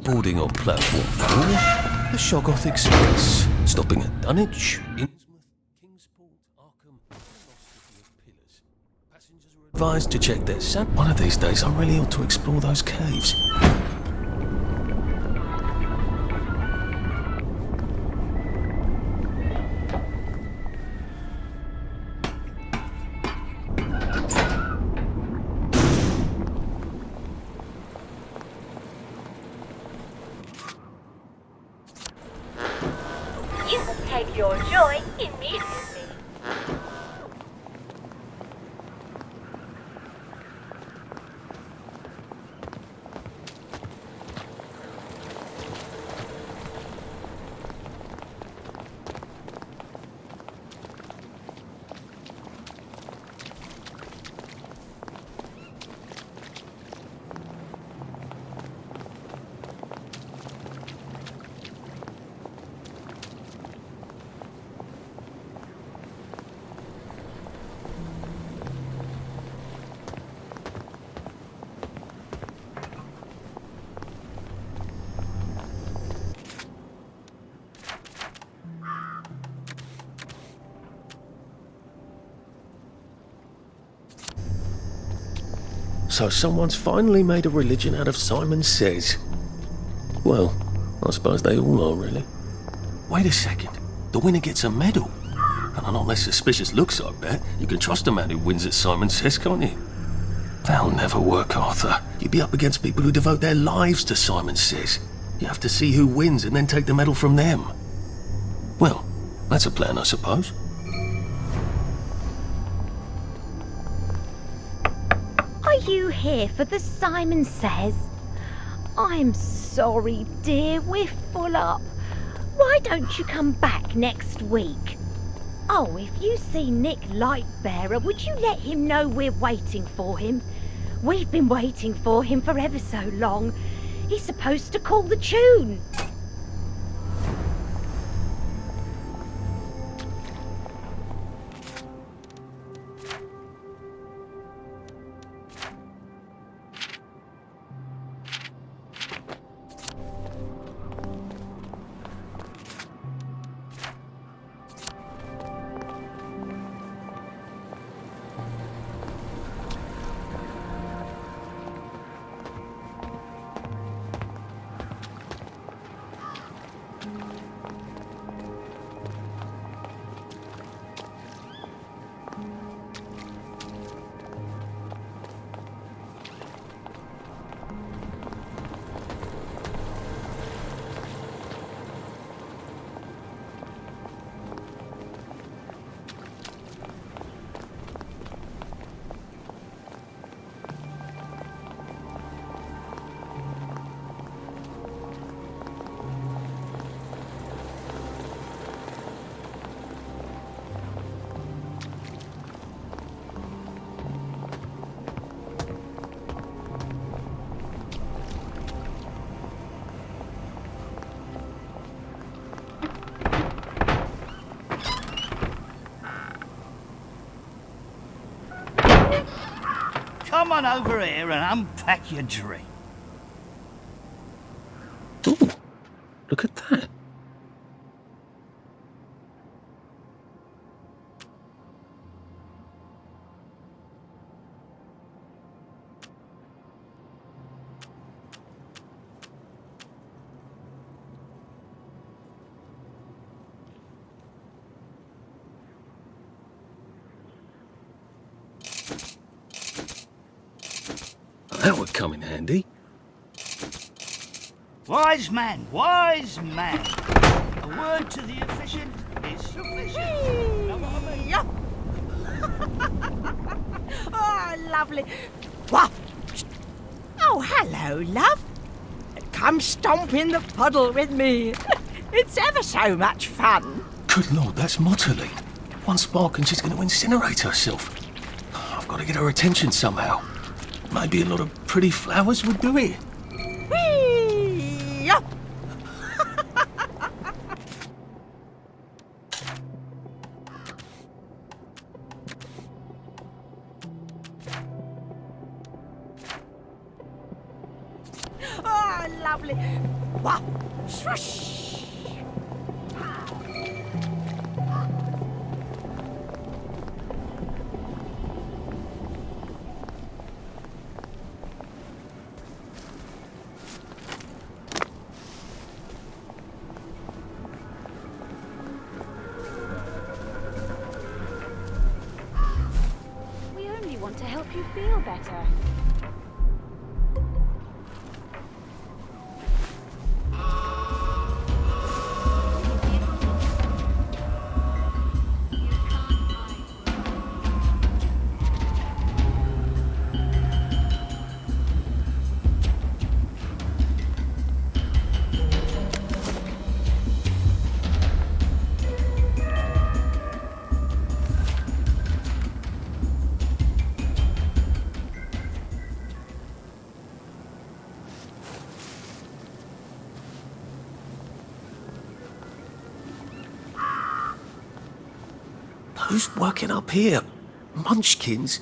Boarding on platform 4, the Shoggoth Express, stopping at Dunwich, Innsmouth, Kingsport, Arkham, and the lost city of Pillars. Passengers are advised to check their One of these days, I really ought to explore those caves. You will take your joy immediately. So someone's finally made a religion out of Simon Says. Well, I suppose they all are, really. Wait a second. The winner gets a medal. And on less suspicious looks, I bet. You can trust a man who wins at Simon Says, can't you? That'll never work, Arthur. You'd be up against people who devote their lives to Simon Says. You have to see who wins and then take the medal from them. Well, that's a plan, I suppose. Are you here for the Simon Says? I'm sorry, dear, we're full up. Why don't you come back next week? Oh, if you see Nick Lightbearer, would you let him know we're waiting for him? We've been waiting for him for ever so long. He's supposed to call the tune. Come on over here and unpack your drink. Ooh, look at that. That would come in handy. Wise man, wise man. A word to the efficient is sufficient. Know what I mean? Oh, lovely. What? Oh, hello, love. Come stomp in the puddle with me. It's ever so much fun. Good Lord, that's Motterly. One spark and she's going to incinerate herself. I've got to get her attention somehow. Maybe a lot of pretty flowers would do it. Whee! Oh, lovely. Wah! Swoosh! We only want to help you feel better. Who's working up here? Munchkins?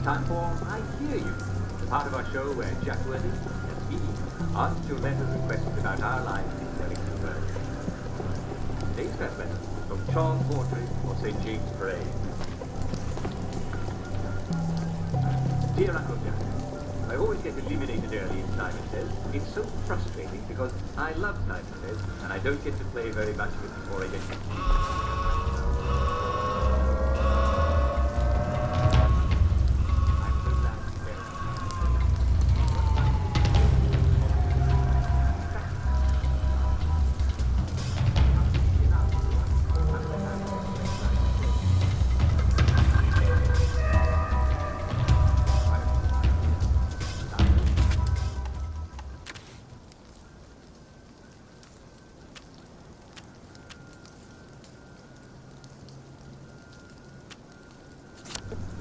Time for I Hear You, the part of our show where Jack Worthy and me answer your letters and questions about our lives in Wellington Road. Today's first letter is from Charles Mortry of St. James Parade. Dear Uncle Jack, I always get eliminated early in Simon Says. It's so frustrating because I love Simon Says and I don't get to play very much of it before I get to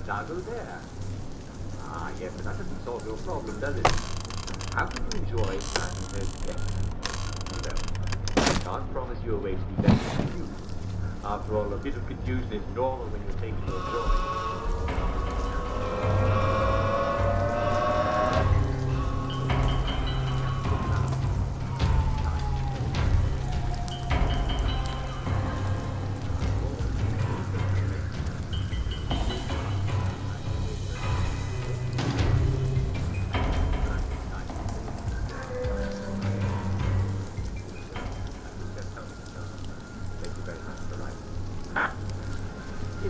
Now go there. Ah, yes, but that doesn't solve your problem, does it? How can you enjoy Santa's death? Well, I can't promise you a way to be less confused. After all, a bit of confusion is normal when you're taking your joy.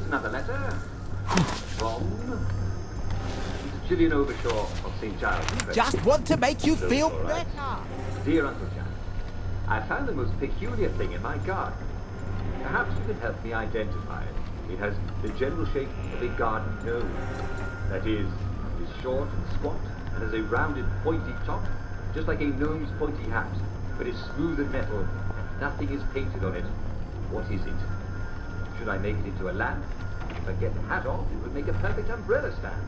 Another letter from Gillian Overshaw of St. Giles. Just want to make you feel All right. better. Dear Uncle Jack, I found the most peculiar thing in my garden. Perhaps you can help me identify it. It has the general shape of a garden gnome. That is short and squat and has a rounded, pointy top, just like a gnome's pointy hat, but it's smooth and metal. Nothing is painted on it. What is it? Should I make it into a lamp? If I get the hat off, it would make a perfect umbrella stand.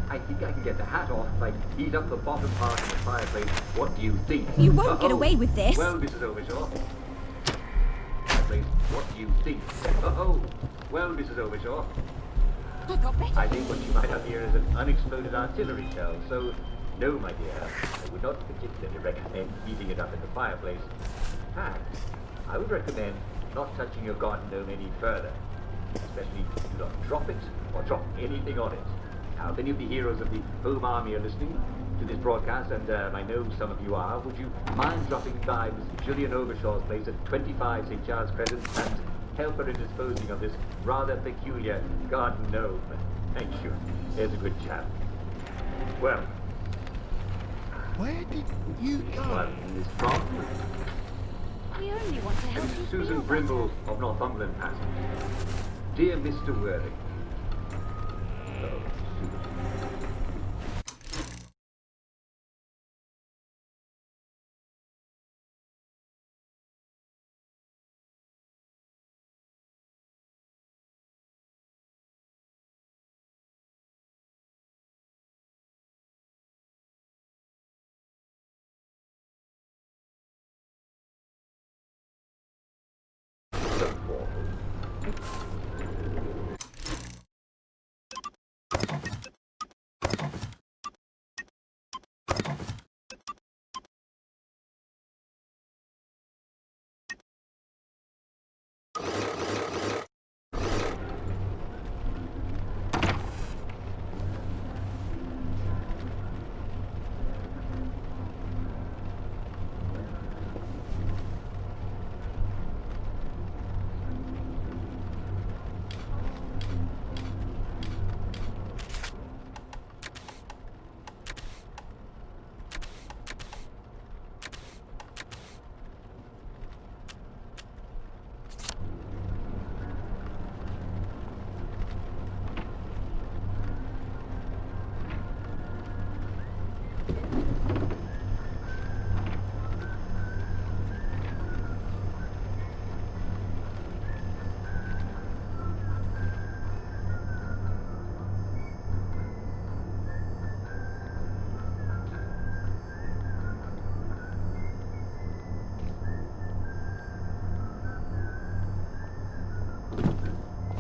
I think I can get the hat off if I heat up the bottom part of the fireplace. What do you think? You won't get away with this. Well, Mrs. Overshaw. Fireplace, what do you think? Oh, well, Mrs. Overshaw. I got better. I think what you might have here is an unexploded artillery shell, so no, my dear, I would not particularly recommend heating it up in the fireplace. In fact, I would recommend not touching your garden gnome any further. Especially do not drop it or drop anything on it. Now, if any of the heroes of the home army are listening to this broadcast, and I know some of you are, would you mind dropping by Miss Gillian Overshaw's place at 25 St. Giles Crescent and help her in disposing of this rather peculiar garden gnome? Thank you. There's a good chap. Well, Where did you go? well, this from We only want to help you Susan feel Brimble of Northumberland Passage. Dear Mr. Worthing. Oh, Susan. So formal.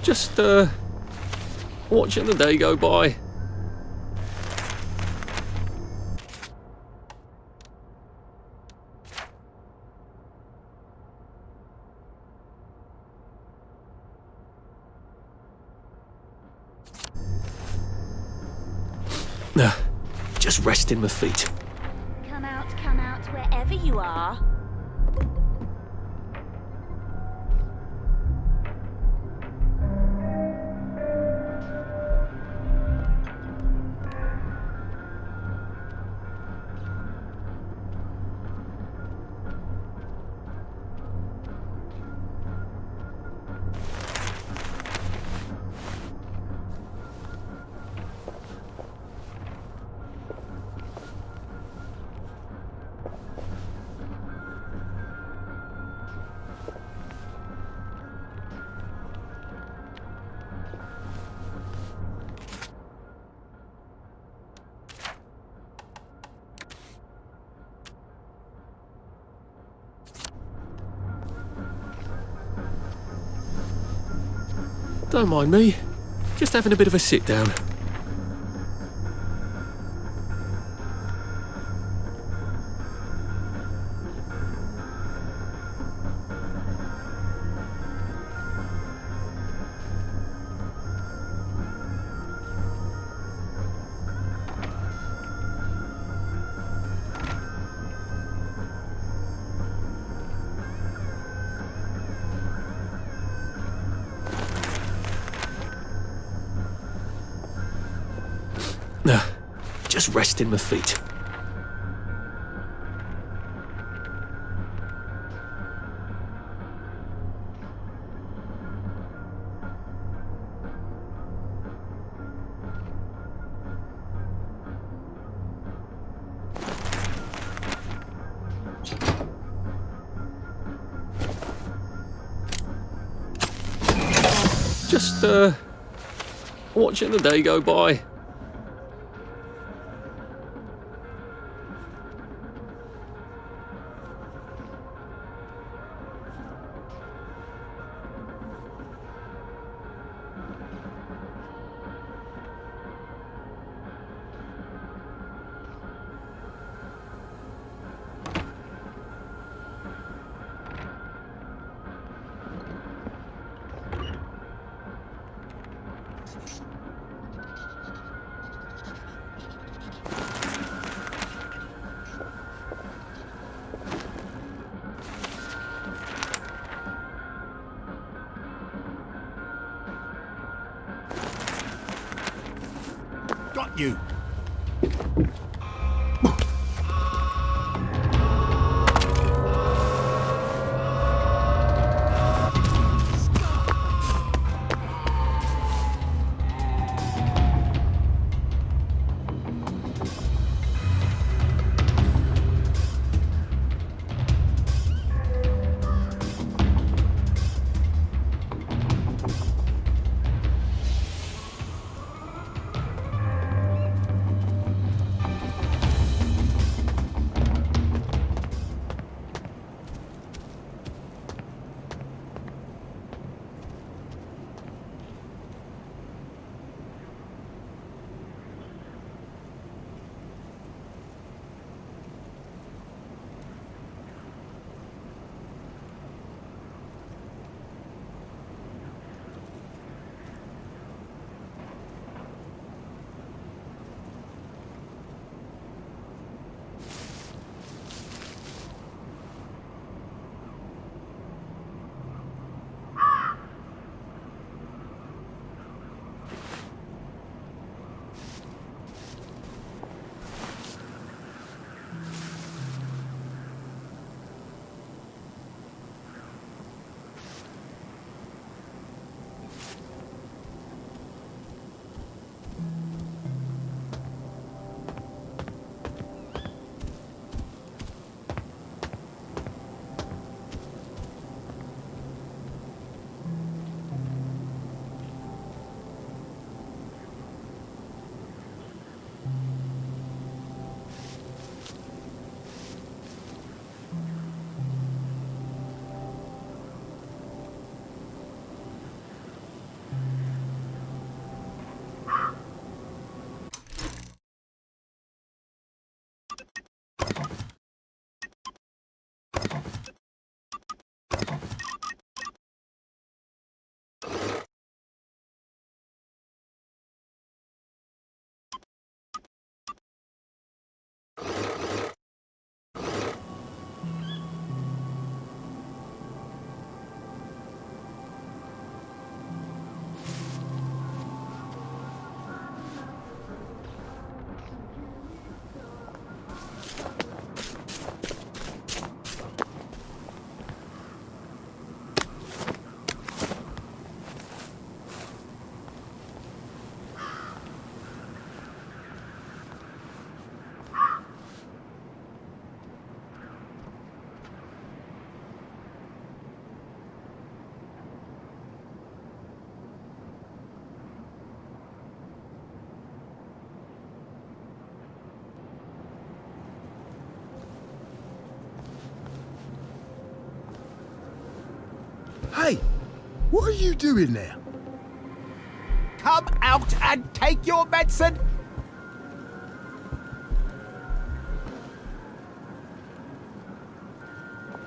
Just, watching the day go by. Just resting my feet. Come out, wherever you are. Don't mind me. Just having a bit of a sit down. Just resting my feet. Just, watching the day go by. Got you. Hey, what are you doing there? come out and take your medicine?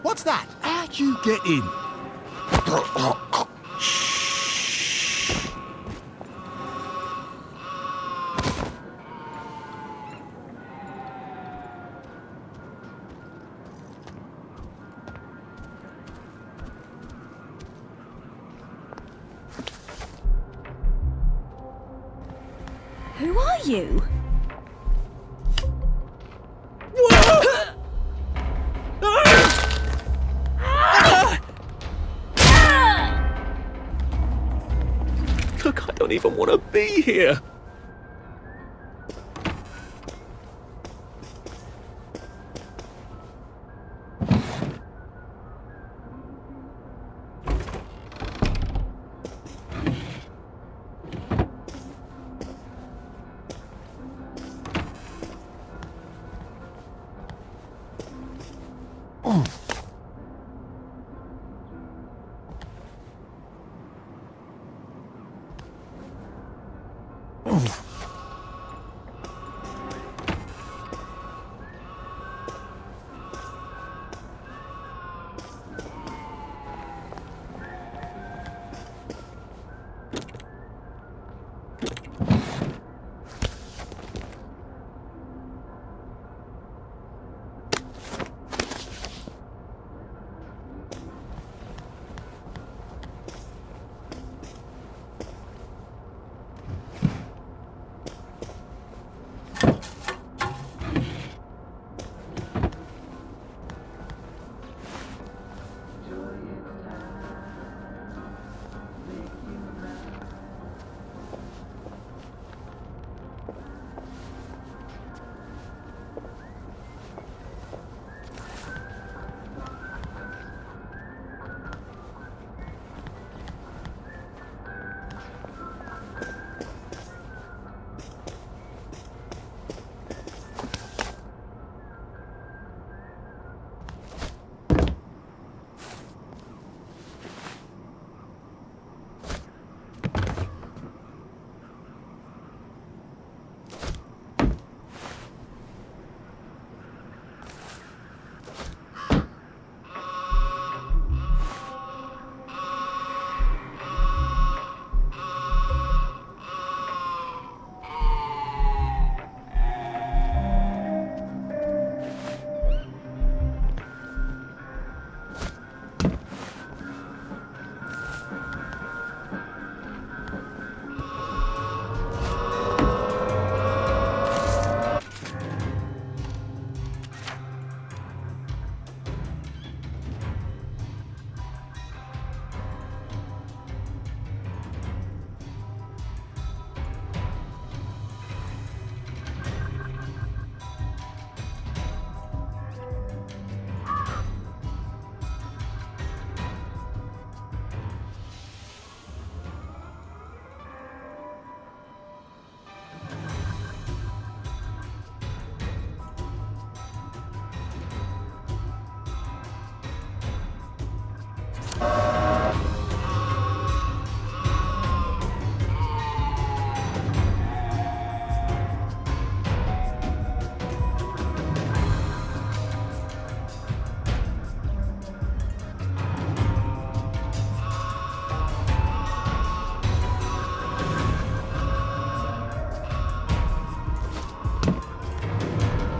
What's that? How'd you get in? Who are you? Look, I don't even want to be here.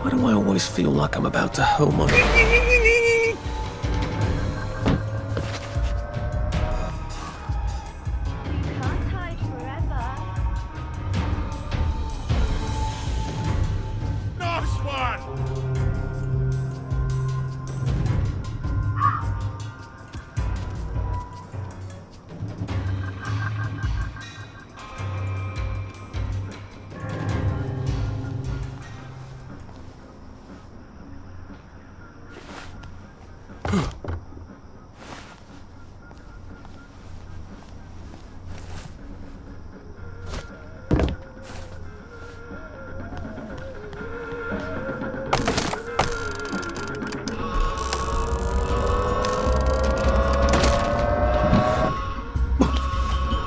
Why do I always feel like I'm about to home on... Can't hide forever. Nice one!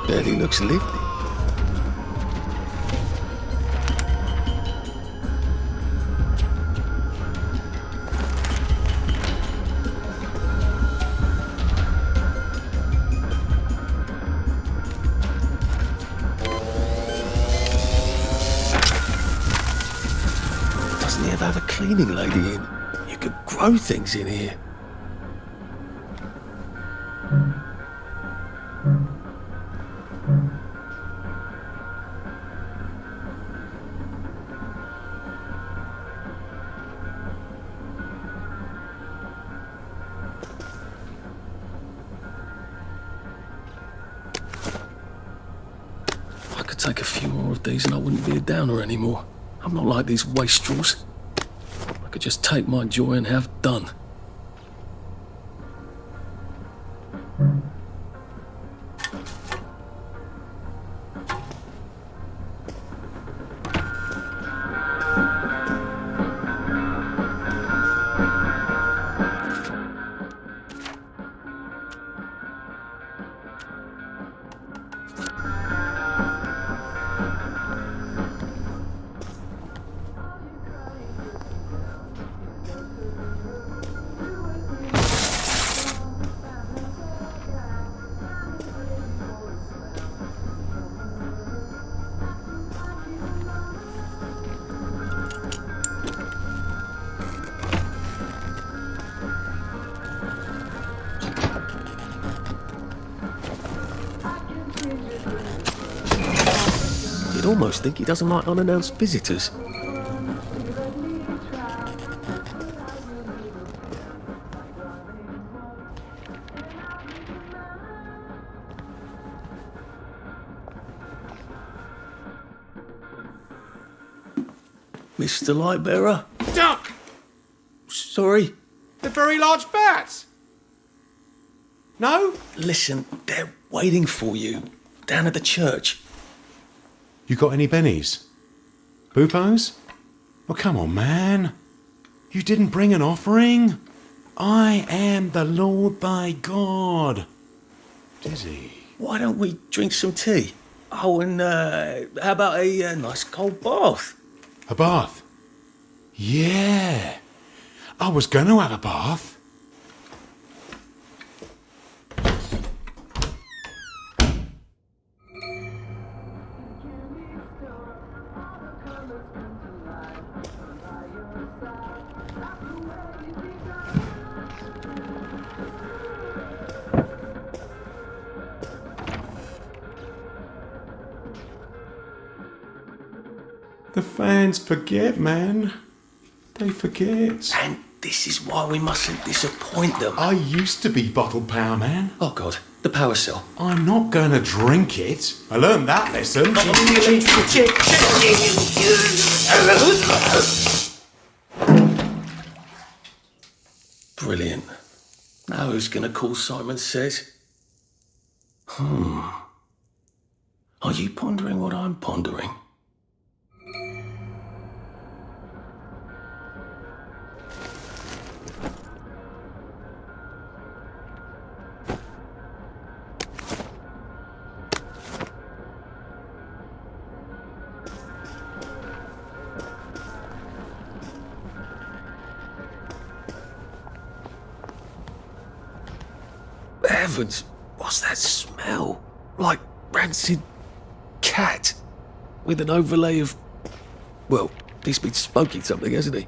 Daddy looks lively. reminds me of having a cleaning lady in. You could grow things in here. I could take a few more of these and I wouldn't be a downer anymore. I'm not like these wastrels. I could just take my joy and have done. You'd almost think he doesn't like unannounced visitors. Mr. Lightbearer? Duck! Sorry? The very large bats! No? Listen, they're waiting for you. Down at the church. You got any bennies? Boopos? Oh, come on, man. You didn't bring an offering? I am the Lord thy God. Dizzy. Why don't we drink some tea? Oh, and how about a nice cold bath? A bath? Yeah. I was going to have a bath. The fans forget, man. They forget. And this is why we mustn't disappoint them. I used to be bottled power, man. Oh, God. The power cell. I'm not going to drink it. I learned that lesson. Brilliant. Now who's going to call Simon Says? Are you pondering what I'm pondering? Heavens, what's that smell? Like rancid cat with an overlay of... Well, he's been smoking something, hasn't he?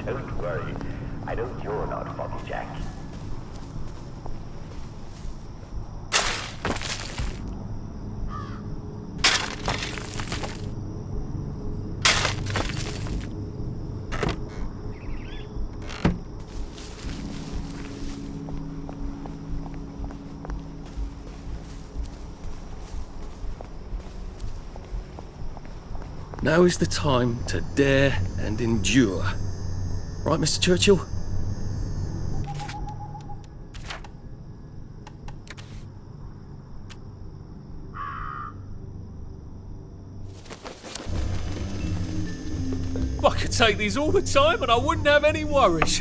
Don't worry. I know you're not Foggy Jack. Now is the time to dare and endure. Right, Mr. Churchill? I could take these all the time and I wouldn't have any worries.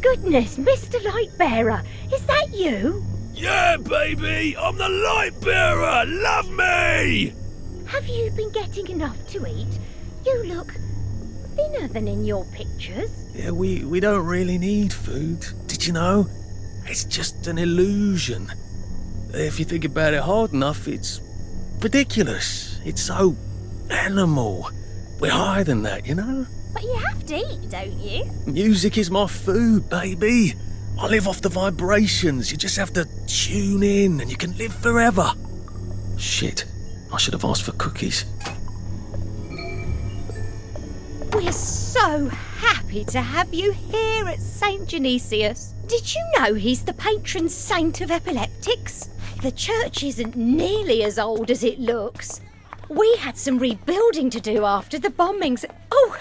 Goodness, Mr. Lightbearer, is that you? Yeah, baby! I'm the light bearer! Love me! Have you been getting enough to eat? You look thinner than in your pictures. Yeah, we don't really need food. Did you know? It's just an illusion. If you think about it hard enough, it's ridiculous. It's so animal. We're higher than that, you know? But you have to eat, don't you? Music is my food, baby. I live off the vibrations. You just have to tune in and you can live forever. Shit, I should have asked for cookies. We're so happy to have you here at St. Genesius. Did you know he's the patron saint of epileptics? The church isn't nearly as old as it looks. We had some rebuilding to do after the bombings. Oh,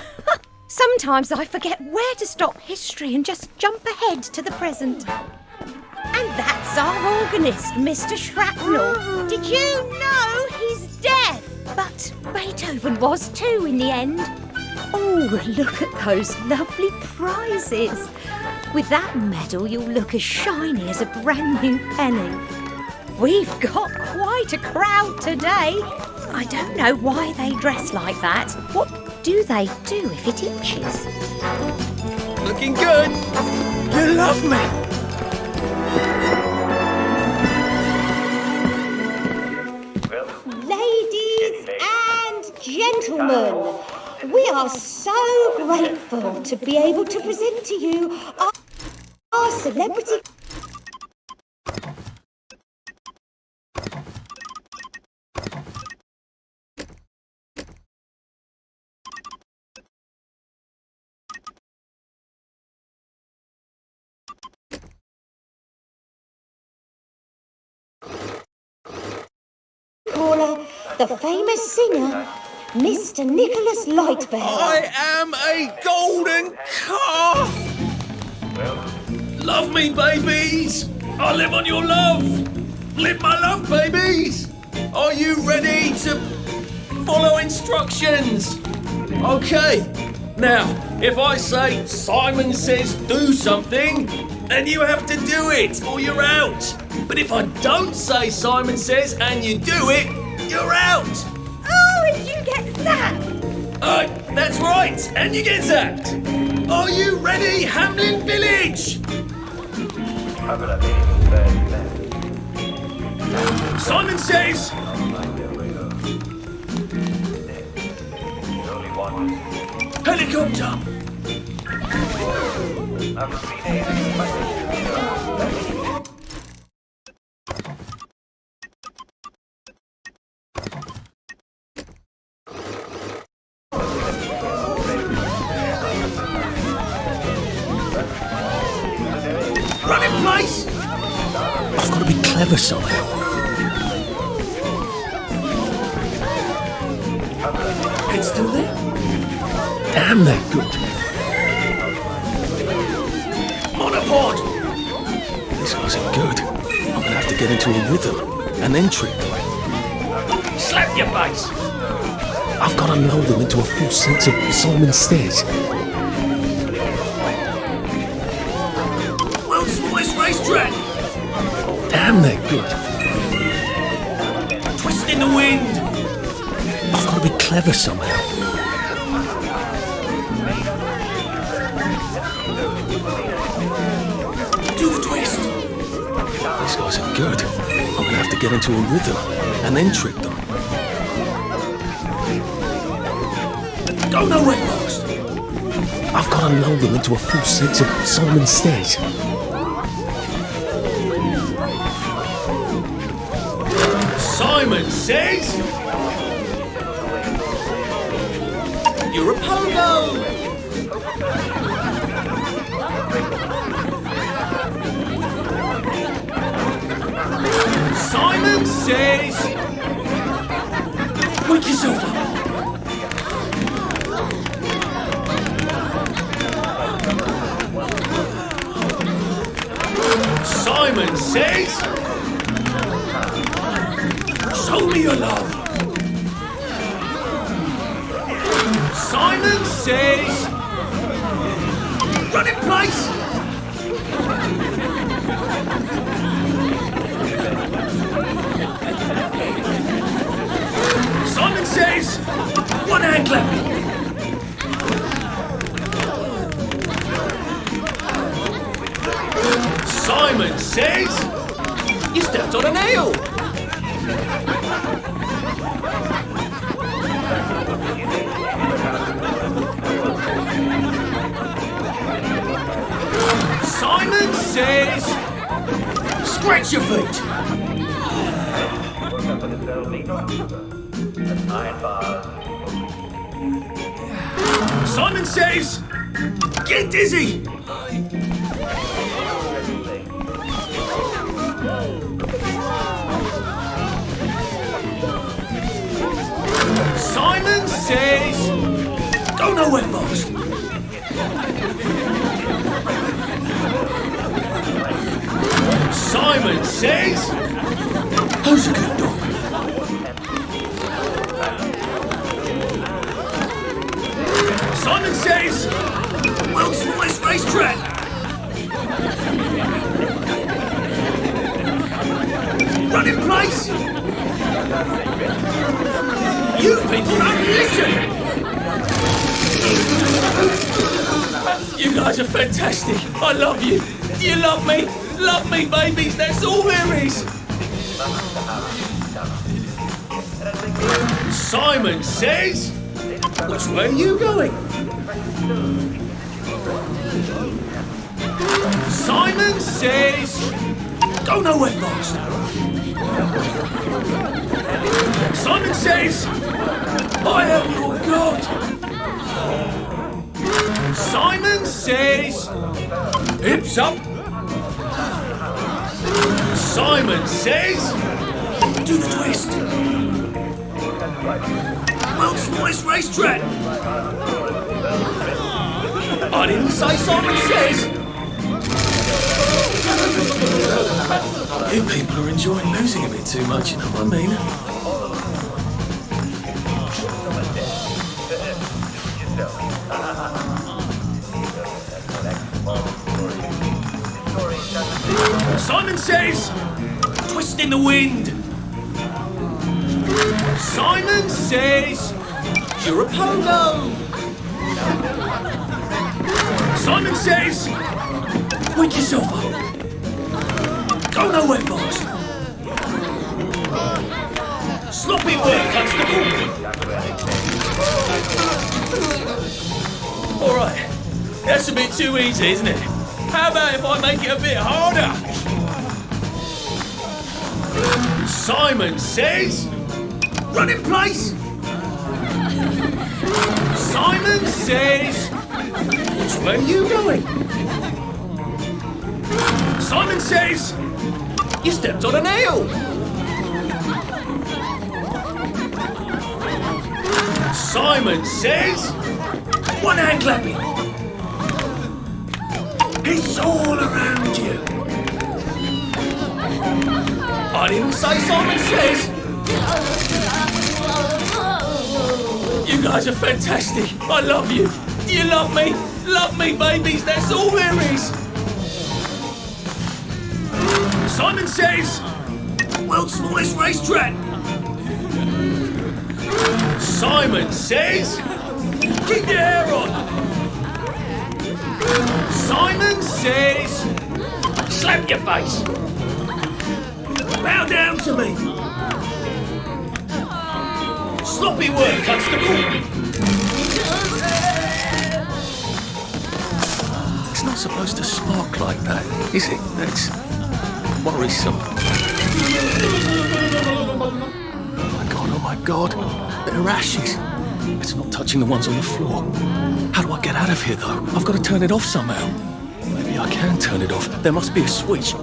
sometimes I forget where to stop history and just jump ahead to the present. And that's our organist, Mr. Shrapnel. Did you know he's deaf? But Beethoven was too in the end. Oh, look at those lovely prizes. With that medal, you'll look as shiny as a brand new penny. We've got quite a crowd today. I don't know why they dress like that. What do they do if it itches? Looking good. You love me. Ladies and gentlemen, we are so grateful to be able to present to you our celebrity. Caller, the famous singer, Mr. Nicholas Lightbearer. I am a golden calf! Love me, babies! I live on your love! Live my love, babies! Are you ready to follow instructions? Okay, now, if I say Simon says do something, then you have to do it or you're out. But if I don't say Simon says and you do it, you're out. Oh, and you get zapped! That's right, and you get zapped. Are you ready, Hamlin Village? Simon says... Helicopter! Run in place! I've got to be clever somehow. It's still there? Damn, they're good. Monopod! These guys are good. I'm gonna have to get into a rhythm and then trick them. Slap your face! I've got to lull them into a full sense of Simon Says. World's smallest racetrack! Damn, they're good. Twist in the wind! I've got to be clever somehow. Do the twist! These guys are good. I'm gonna have to get into a rhythm and then trick them. Go nowhere fast! I've got to lull them into a full sense of Simon Says. Simon Says? You're a pogo! Simon Says! Wake yourself up! Simon Says! Show me your love! Simon Says! Run in place! Simon Says! One hand clapping! Simon Says! You stepped on a nail! Simon Says! Scratch your feet! Simon Says! Get dizzy! Simon Says! Go nowhere fast! Simon Says! Who's a good dog? Simon Says! World's smallest racetrack! Run in place! You people don't listen! You guys are fantastic. I love you. Do you love me? Love me, babies. That's all there is. Simon Says, which way are you going? Simon Says, go nowhere fast. Simon Says, I am your God. Simon Says, hips up. Simon Says, do the twist. World's smallest racetrack. I didn't say Simon Says. You people are enjoying losing a bit too much, you know what I mean? Simon Says, twist in the wind. Simon Says, you're a pogo. Simon Says, wake yourself up. Go nowhere fast. Sloppy work, Constable. All right, that's a bit too easy, isn't it? How about if I make it a bit harder? Simon Says, run in place. Simon Says, which way are you going? Simon Says, you stepped on a nail. Simon says... One hand clapping. It's all around you. I didn't say Simon says. You guys are fantastic. I love you. Do you love me? Love me, babies. That's all there is. Simon says... World's smallest racetrack. Simon says... Keep your hair on. Simon says... Slap your face. Bow down to me. Sloppy work, constable. It's not supposed to spark like that, is it? That's worrisome. Oh my God, they're ashes. It's not touching the ones on the floor. How do I get out of here, though? I've got to turn it off somehow. Maybe I can turn it off. There must be a switch.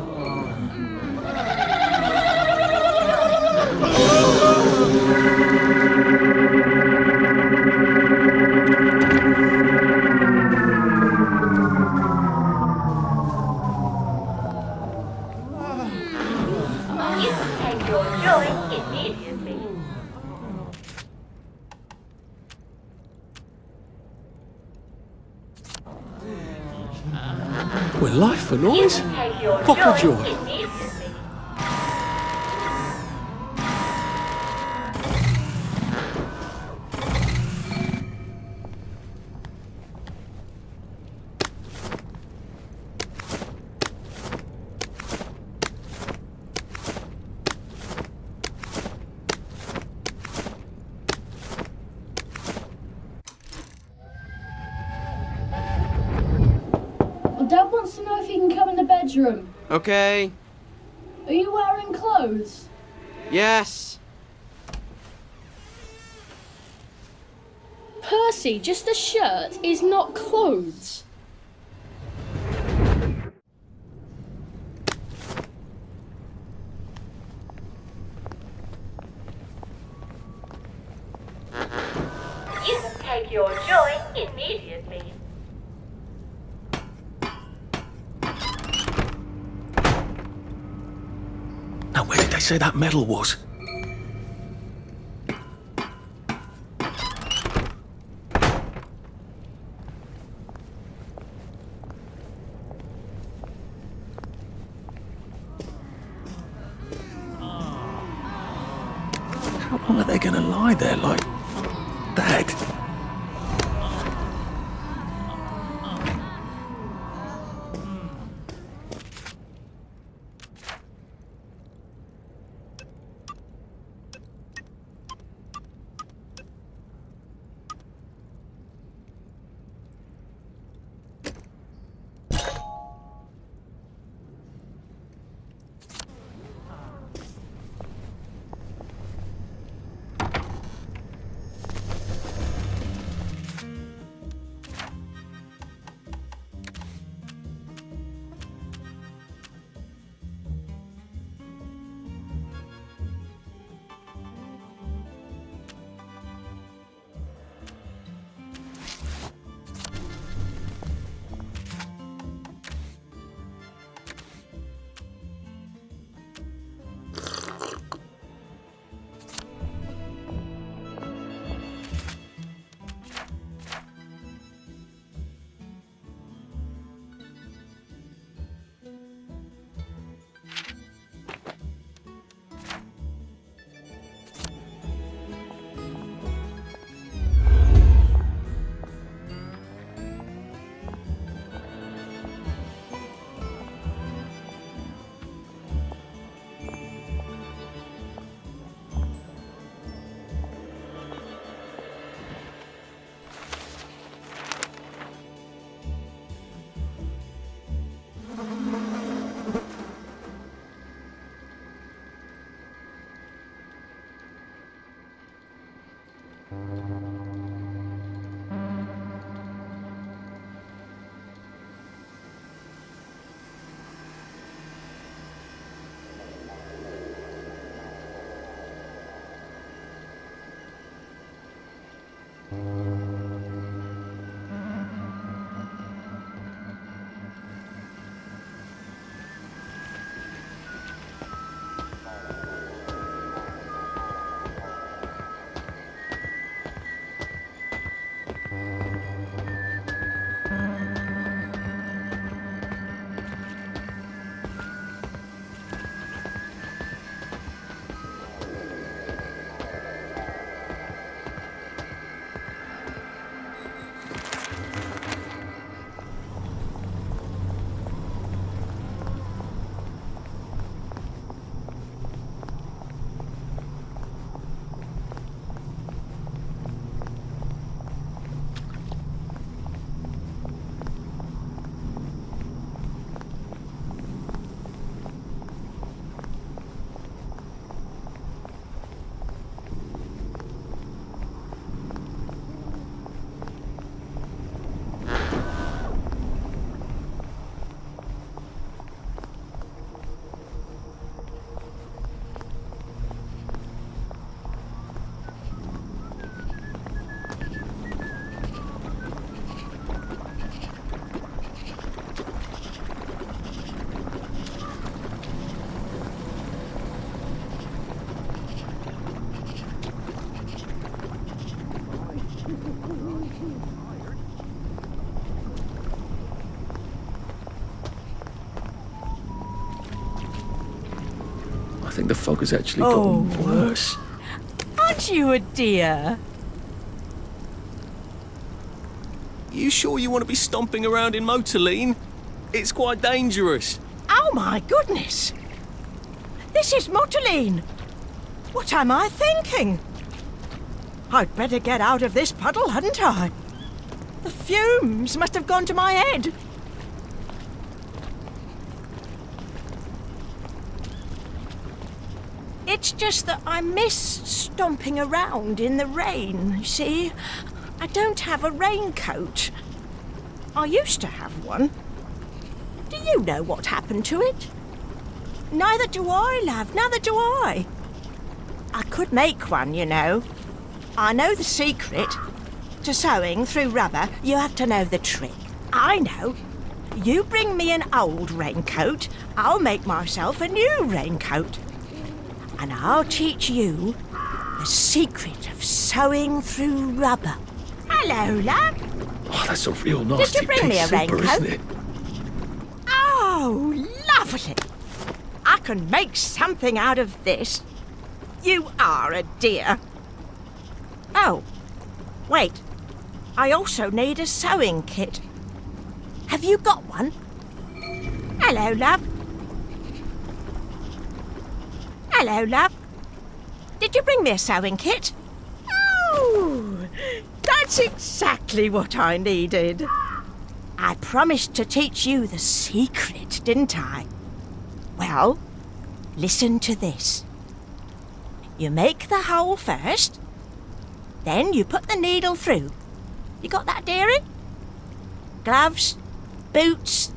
You can take your joy immediately. We're live for noise. Take your Proper joy. immediately. Dad wants to know if he can come in the bedroom. Okay. Are you wearing clothes? Yes. Percy, just a shirt is not clothes. You can take your joy immediately. Now, where did they say that medal was? How long are they going to lie there like that? think the fog has actually Oh. gotten worse. Aren't you a dear? You sure you want to be stomping around in Motorline? It's quite dangerous. Oh my goodness! This is Motoline! What am I thinking? I'd better get out of this puddle, hadn't I? The fumes must have gone to my head. It's just that I miss stomping around in the rain, see? I don't have a raincoat. I used to have one. Do you know what happened to it? Neither do I, love, neither do I. I could make one, you know. I know the secret. To sewing through rubber, you have to know the trick. I know. You bring me an old raincoat, I'll make myself a new raincoat. And I'll teach you the secret of sewing through rubber. Hello, love. Oh, that's a real nasty you bring me piece a of super, raincoat? isn't it? Oh, lovely. I can make something out of this. You are a dear. Oh, wait. I also need a sewing kit. Have you got one? Hello, love. Hello, love. Did you bring me a sewing kit? Oh, that's exactly what I needed. I promised to teach you the secret, didn't I? Well, listen to this. You make the hole first, then you put the needle through. You got that, dearie? Gloves, boots,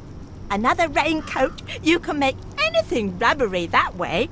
another raincoat. You can make anything rubbery that way.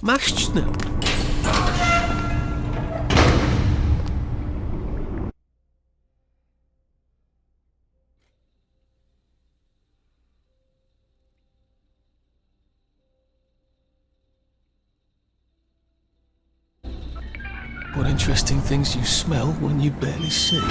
Mashed schnell. What interesting things you smell when you barely see.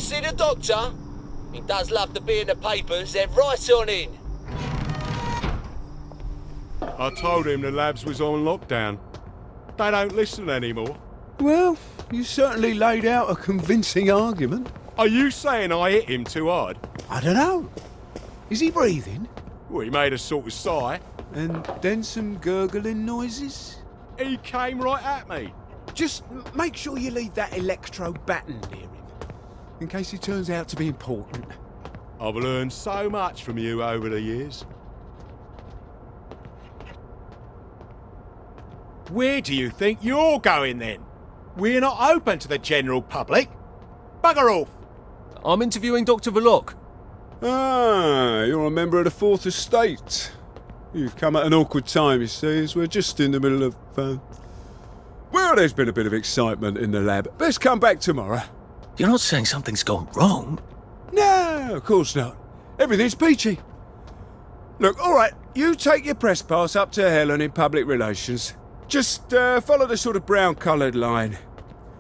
see the doctor? He does love to be in the papers, then right on in. I told him the labs was on lockdown. They don't listen anymore. Well, you certainly laid out a convincing argument. Are you saying I hit him too hard? I don't know. Is he breathing? Well, he made a sort of sigh. And then some gurgling noises? He came right at me. Just make sure you leave that electrode baton near him, in case he turns out to be important. I've learned so much from you over the years. Where do you think you're going then? We're not open to the general public. Bugger off! I'm interviewing Dr. Verloc. Ah, you're a member of the Fourth Estate. You've come at an awkward time, you see, as we're just in the middle of, well, there's been a bit of excitement in the lab. Let's come back tomorrow. You're not saying something's gone wrong? No, of course not. Everything's peachy. Look, all right, you take your press pass up to Helen in public relations. Just follow the sort of brown-coloured line.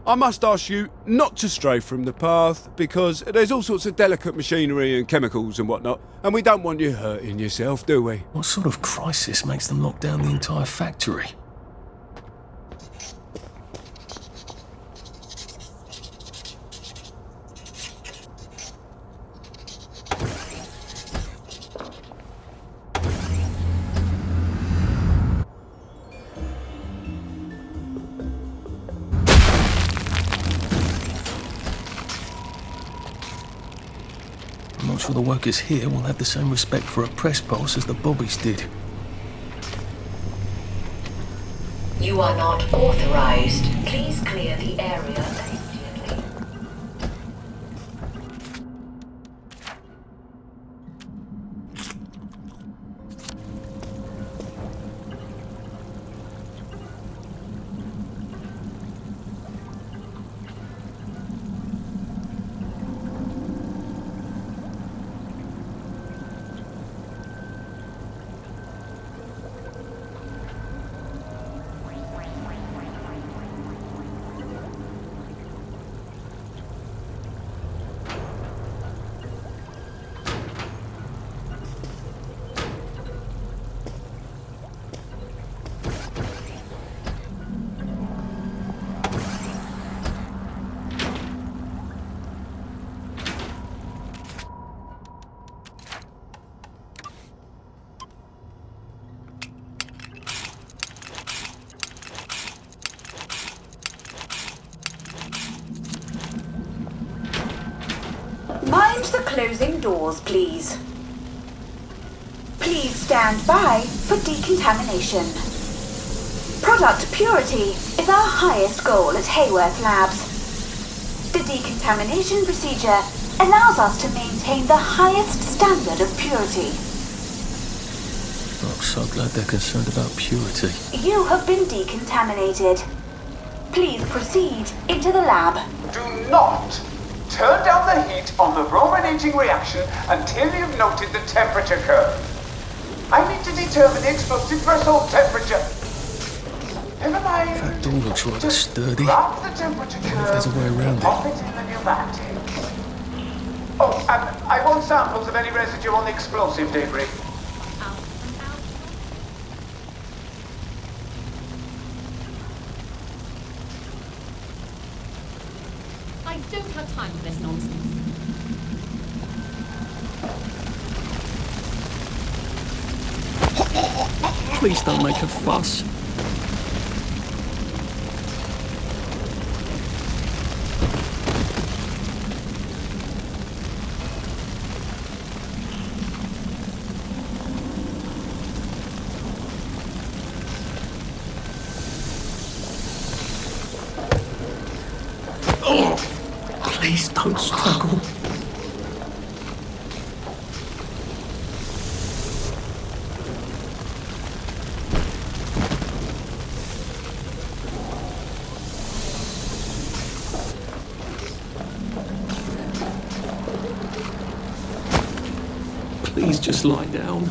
I must ask you not to stray from the path, because there's all sorts of delicate machinery and chemicals and whatnot, and we don't want you hurting yourself, do we? What sort of crisis makes them lock down the entire factory? I'm not sure the workers here will have the same respect for a press pass as the bobbies did. You are not authorized. Please clear the area immediately. Mind the closing doors, please. Please stand by for decontamination. Product purity is our highest goal at Hayworth Labs. The decontamination procedure allows us to maintain the highest standard of purity. I'm so glad they're concerned about purity. You have been decontaminated. Please proceed into the lab. Do not turn down the heat on the brominating reaction until you've noted the temperature curve. I need to determine the explosive threshold temperature. Never mind. That door looks rather Just sturdy. grab the temperature I wonder if there's a way around pop it. it in the pneumatic. Oh, and I want samples of any residue on the explosive debris. I don't have time for this nonsense. Please don't make a fuss. Please don't struggle. Please just lie down.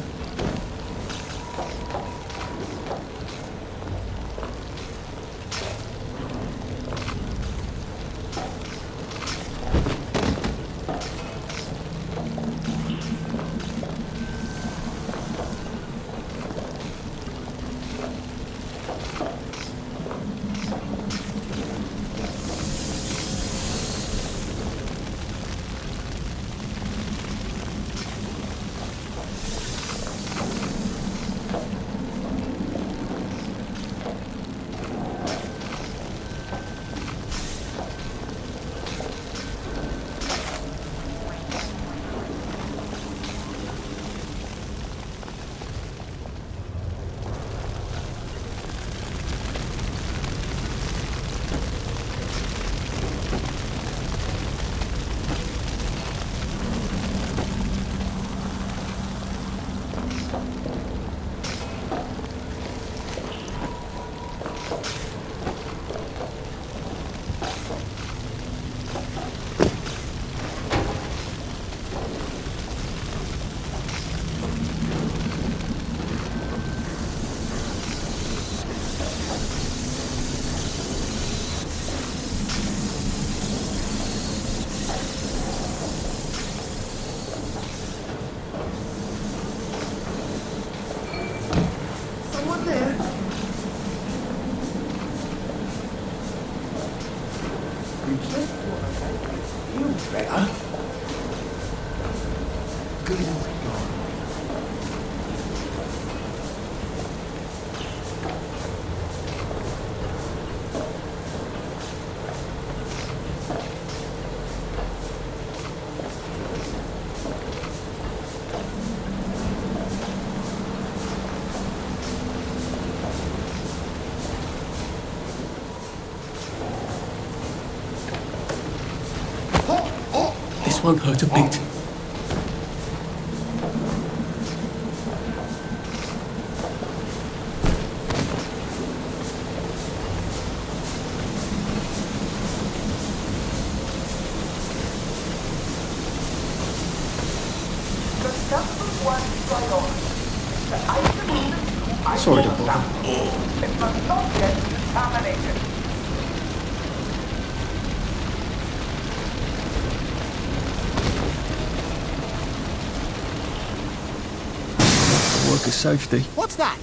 Won't hurt a bit. Sorry to bother. It must not get contaminated. Worker safety. What's that?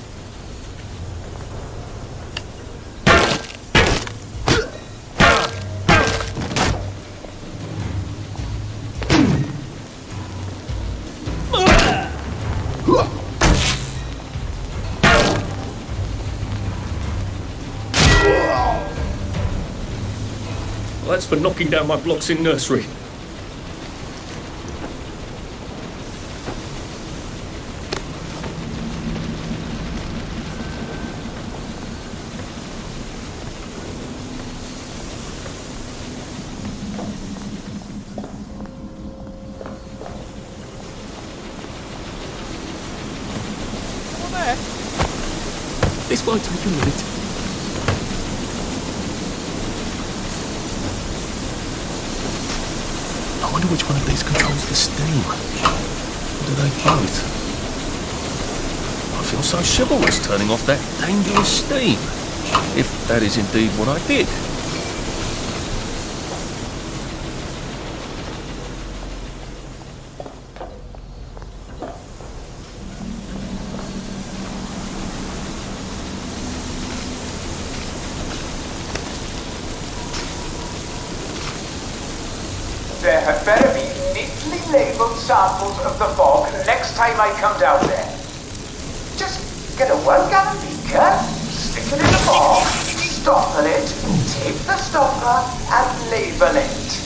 Well, that's for knocking down my blocks in nursery. This won't take a minute. I wonder which one of these controls the steam. Or do they both? I feel so chivalrous turning off that dangerous steam. If that is indeed what I did. There had better be neatly labelled samples of the fog next time I come down there. Just get a 1 gallon beaker, stick it in the fog, stopper it, take the stopper and label it.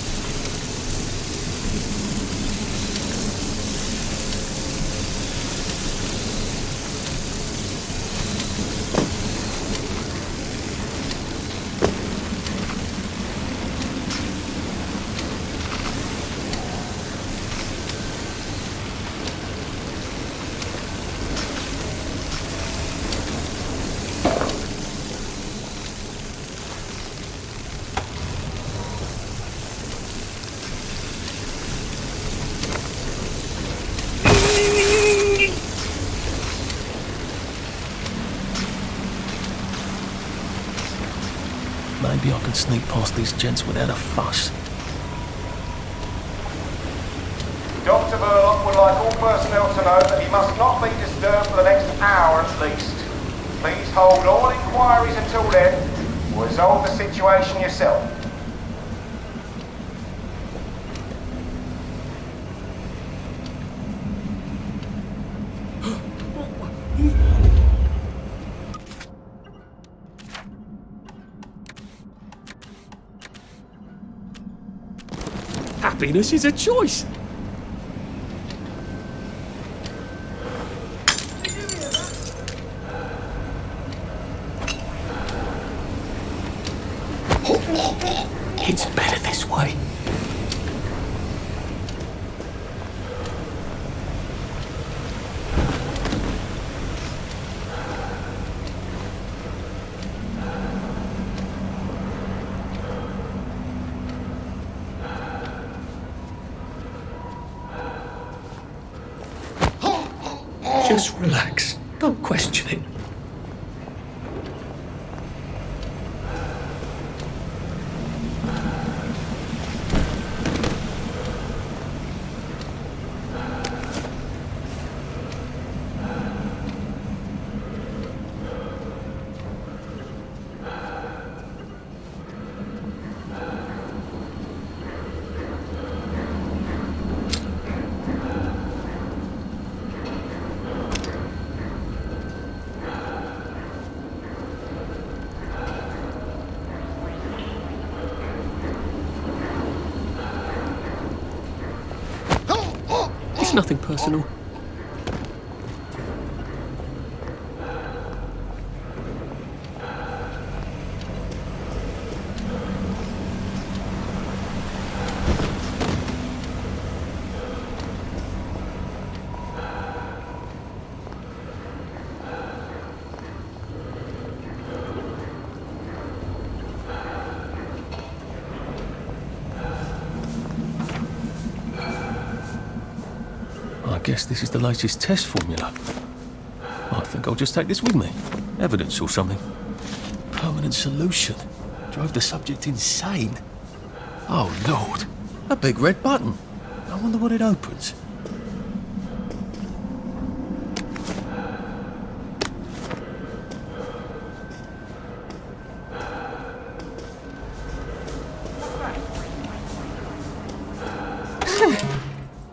Maybe I can sneak past these gents without a fuss. Dr. Burlock would like all personnel to know that he must not be disturbed for the next hour at least. Please hold all inquiries until then, or resolve the situation yourself. Happiness is a choice. It's better this way. Just relax. Don't question it. It's nothing personal. I guess this is the latest test formula. I think I'll just take this with me. Evidence or something. Permanent solution. Drove the subject insane. Oh, Lord. A big red button. I wonder what it opens.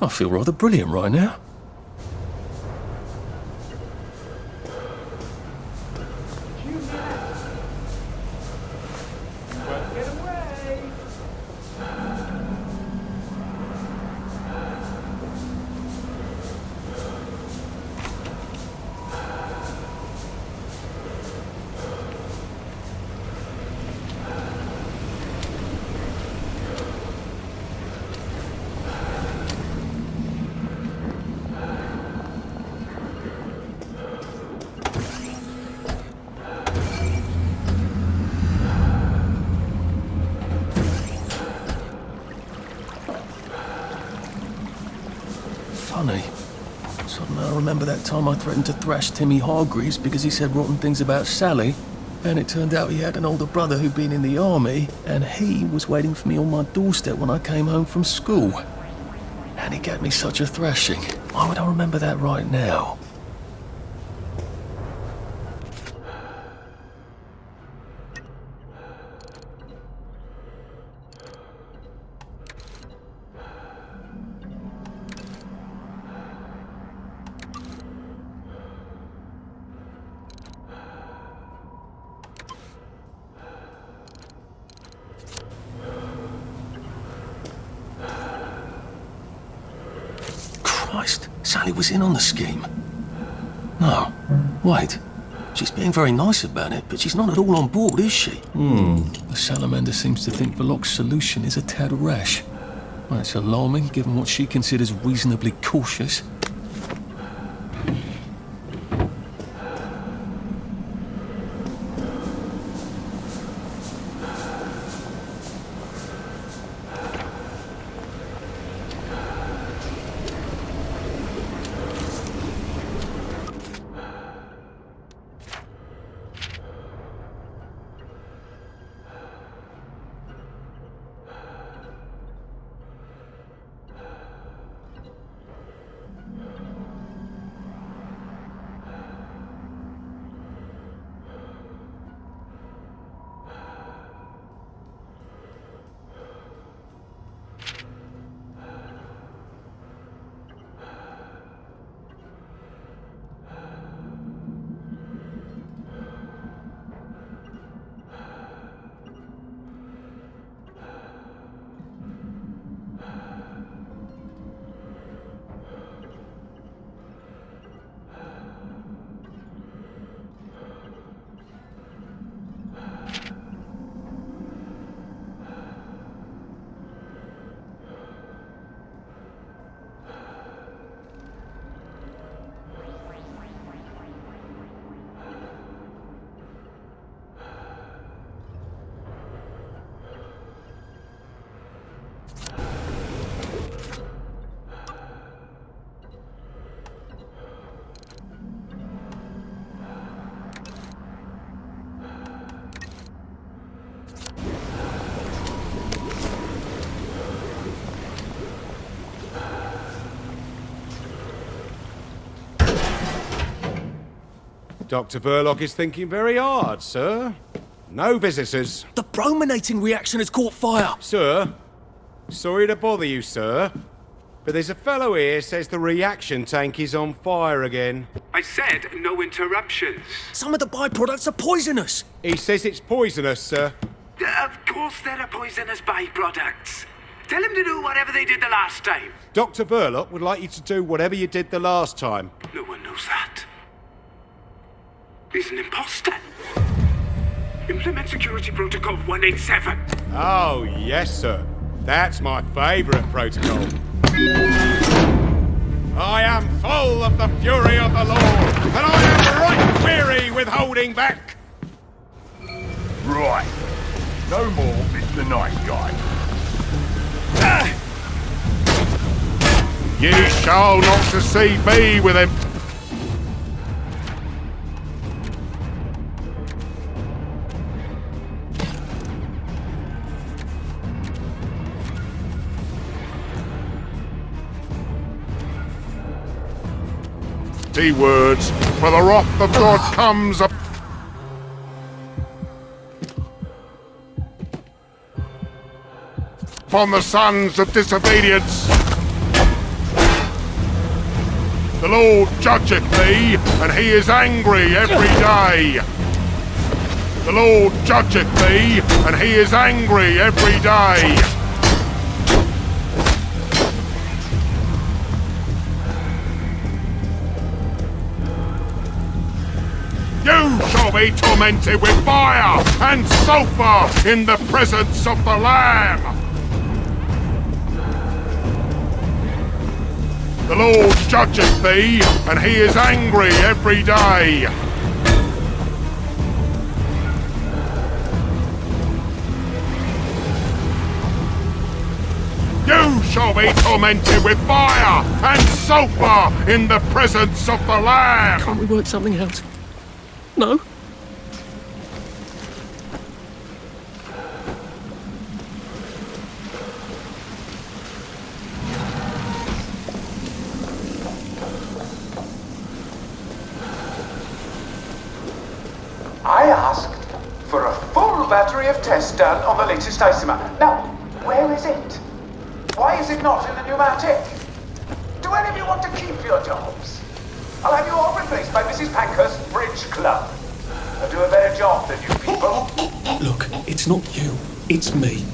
I feel rather brilliant right now. Funny. Suddenly I remember that time I threatened to thrash Timmy Hargreaves because he said rotten things about Sally, and it turned out he had an older brother who'd been in the army, and he was waiting for me on my doorstep when I came home from school. And he gave me such a thrashing. Why would I remember that right now? Christ, Sally was in on the scheme. No, wait. She's being very nice about it, but she's not at all on board, is she? The salamander seems to think Verloc's solution is a tad rash. Well, it's alarming, given what she considers reasonably cautious. Dr. Verloc is thinking very hard, sir. No visitors. The brominating reaction has caught fire! Sir, sorry to bother you, sir, but there's a fellow here says the reaction tank is on fire again. I said no interruptions. Some of the byproducts are poisonous! He says it's poisonous, sir. Of course there are poisonous byproducts. Tell him to do whatever they did the last time. Dr. Verloc would like you to do whatever you did the last time. No one knows that. He's an imposter. Implement security protocol 187. Oh, yes, sir. That's my favourite protocol. I am full of the fury of the Lord, and I am right weary with holding back. Right. No more Mr. Nice Guy. Ye shall not deceive me with him. Words, for the wrath of God comes upon the sons of disobedience. The Lord judgeth thee, and he is angry every day. The Lord judgeth thee, and he is angry every day. You shall be tormented with fire and sulphur in the presence of the Lamb. The Lord judgeth thee, and he is angry every day. You shall be tormented with fire and sulphur in the presence of the Lamb. Can't we work something out? No? I asked for a full battery of tests done on the latest isomer. Now, where is it? Why is it not in the pneumatic? Do any of you want to keep your jobs? I'll have you all replaced by Mrs. Pankhurst's Bridge Club. I'll do a better job than you people. Look, it's not you, it's me.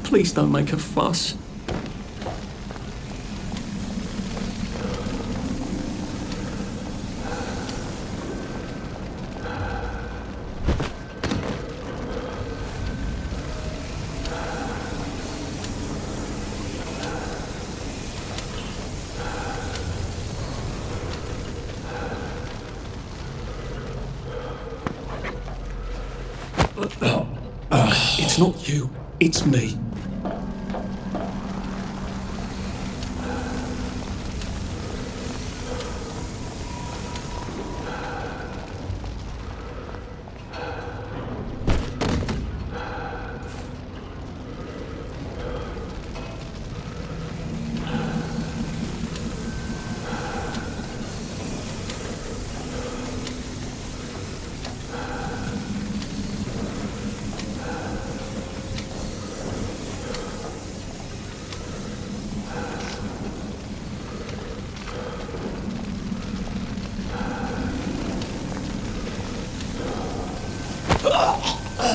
Please don't make a fuss. It's not you, it's me.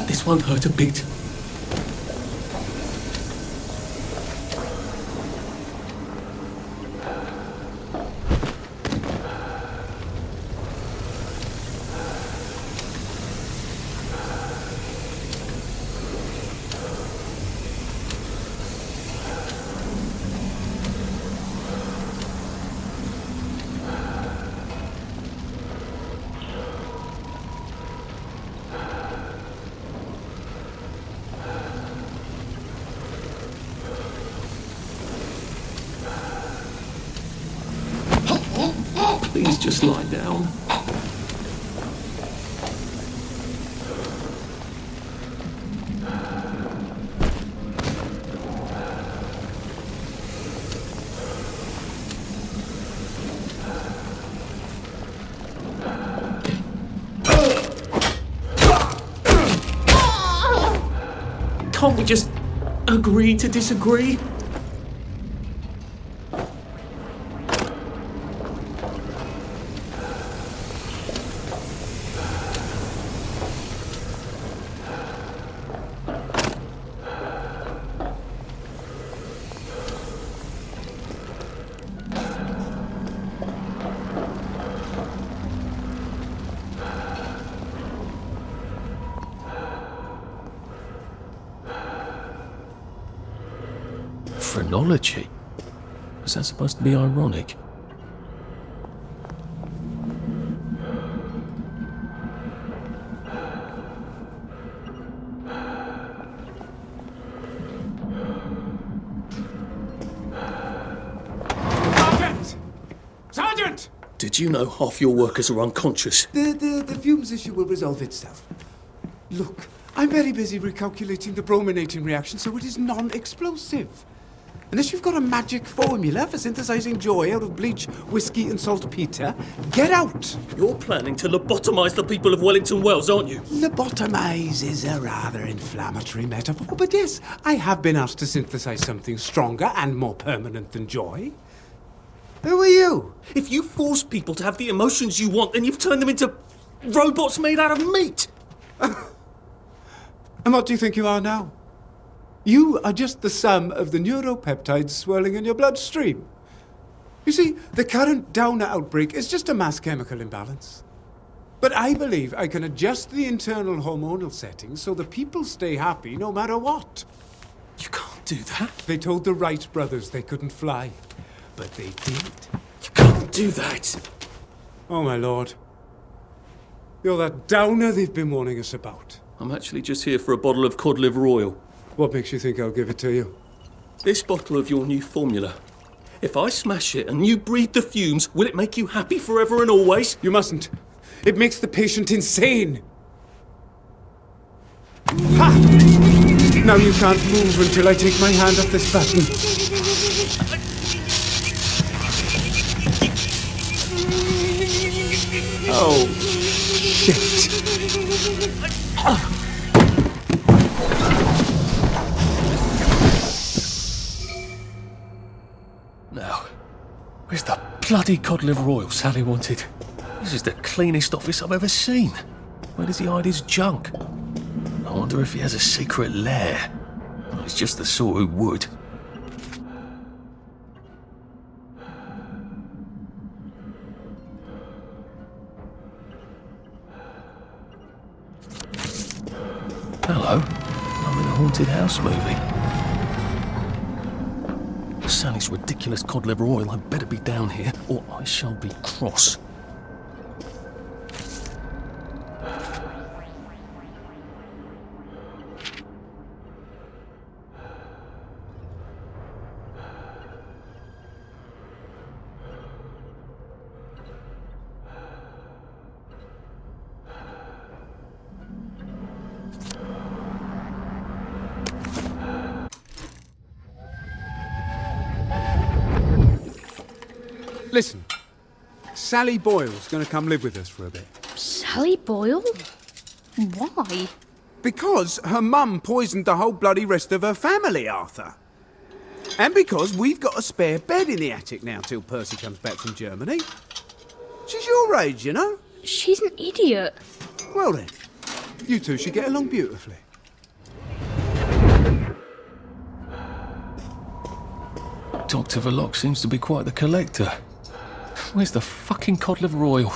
This won't hurt a bit. just lie down. Can't we just agree to disagree? Phrenology? Was that supposed to be ironic? Sergeant! Sergeant! Did you know half your workers are unconscious? The fumes issue will resolve itself. Look, I'm very busy recalculating the brominating reaction so it is non-explosive. Unless you've got a magic formula for synthesizing joy out of bleach, whiskey and saltpeter, get out! You're planning to lobotomize the people of Wellington Wells, aren't you? Lobotomize is a rather inflammatory metaphor, but yes, I have been asked to synthesize something stronger and more permanent than joy. Who are you? If you force people to have the emotions you want, then you've turned them into robots made out of meat! And what do you think you are now? You are just the sum of the neuropeptides swirling in your bloodstream. You see, the current downer outbreak is just a mass chemical imbalance. But I believe I can adjust the internal hormonal settings so the people stay happy no matter what. You can't do that. They told the Wright brothers they couldn't fly, but they did. You can't do that. Oh, my lord. You're that downer they've been warning us about. I'm actually just here for a bottle of cod liver oil. What makes you think I'll give it to you? This bottle of your new formula. If I smash it and you breathe the fumes, will it make you happy forever and always? You mustn't. It makes the patient insane. Ha! Now you can't move until I take my hand off this button. Oh, shit. Now, where's the bloody cod liver oil Sally wanted? This is the cleanest office I've ever seen. Where does he hide his junk? I wonder if he has a secret lair. Well, he's just the sort who would. Hello, I'm in a haunted house movie. Sally's ridiculous cod liver oil had better be down here, or I shall be cross. Listen, Sally Boyle's going to come live with us for a bit. Sally Boyle? Why? Because her mum poisoned the whole bloody rest of her family, Arthur. And because we've got a spare bed in the attic now till Percy comes back from Germany. She's your age, you know. She's an idiot. Well then, you two should get along beautifully. Dr. Verloc seems to be quite the collector. Where's the fucking cod liver oil?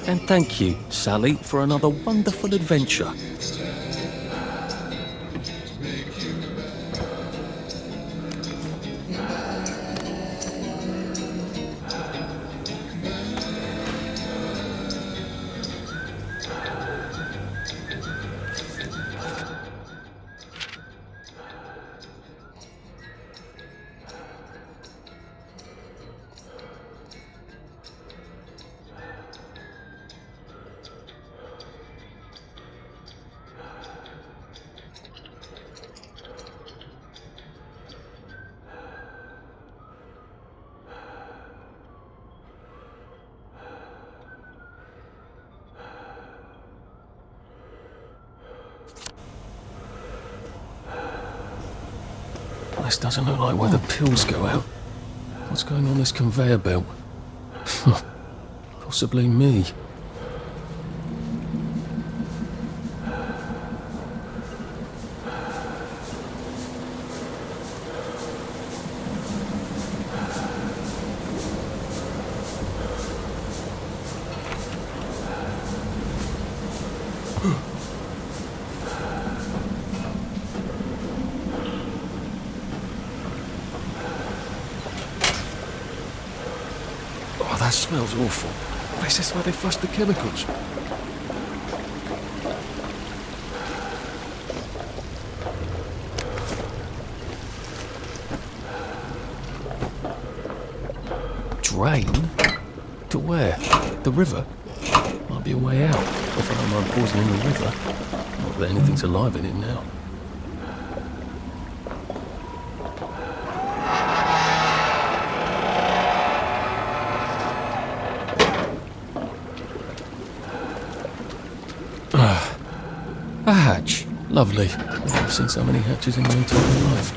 And thank you, Sally, for another wonderful adventure. This doesn't look like where the pills go out. What's going on this conveyor belt? Possibly me. That smells awful. Is this where they flush the chemicals? Drain? To where? The river? Might be a way out. If I don't mind pausing in the river. Not that anything's alive in it now. A hatch. Lovely. I've never seen so many hatches in my entire life.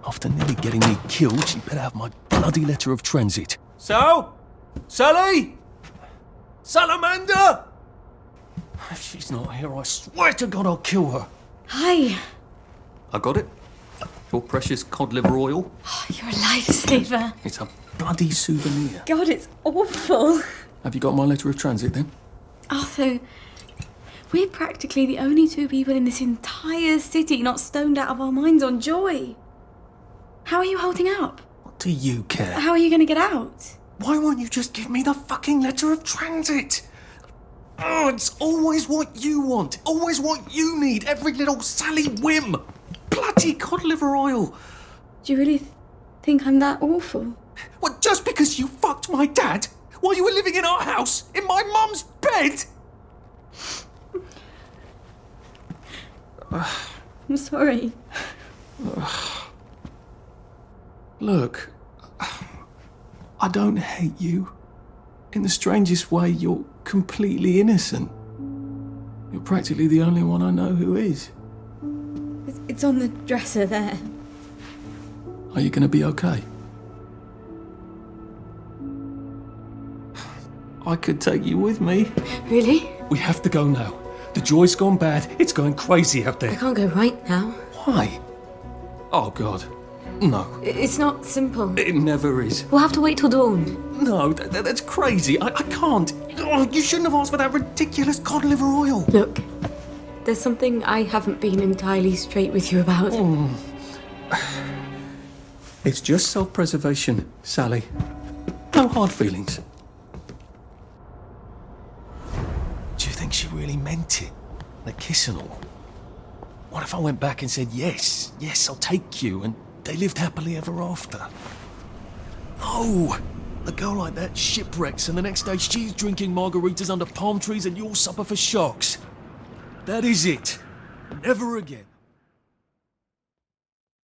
After nearly getting me killed, she better have my bloody letter of transit. So? Sally? Salamander? If she's not here, I swear to God I'll kill her. Hi. I got it. Your precious cod liver oil. Oh, you're a lifesaver. It's a bloody souvenir. God, it's awful. Have you got my letter of transit then? Arthur, We're practically the only two people in this entire city not stoned out of our minds on joy. How are you holding up? What do you care? How are you going to get out? Why won't you just give me the fucking letter of transit? Oh, it's always what you want. Always what you need. Every little Sally whim. Bloody cod liver oil. Do you really think I'm that awful? What, just because you fucked my dad while you were living in our house, in my mum's bed? I'm sorry. Look, I don't hate you. In the strangest way, you're completely innocent. You're practically the only one I know who is. It's on the dresser there. Are you going to be okay? I could take you with me. Really? We have to go now. The joy's gone bad. It's going crazy out there. I can't go right now. Why? Oh, God. No. It's not simple. It never is. We'll have to wait till dawn. No, that's crazy. I can't. Oh, you shouldn't have asked for that ridiculous cod liver oil. Look, there's something I haven't been entirely straight with you about. It's just self-preservation, Sally. No hard feelings. Do you think she really meant it? The kiss and all? What if I went back and said, yes, I'll take you, and they lived happily ever after? No! A girl like that shipwrecks, and the next day she's drinking margaritas under palm trees and you'll suffer for shocks. That is it. Never again.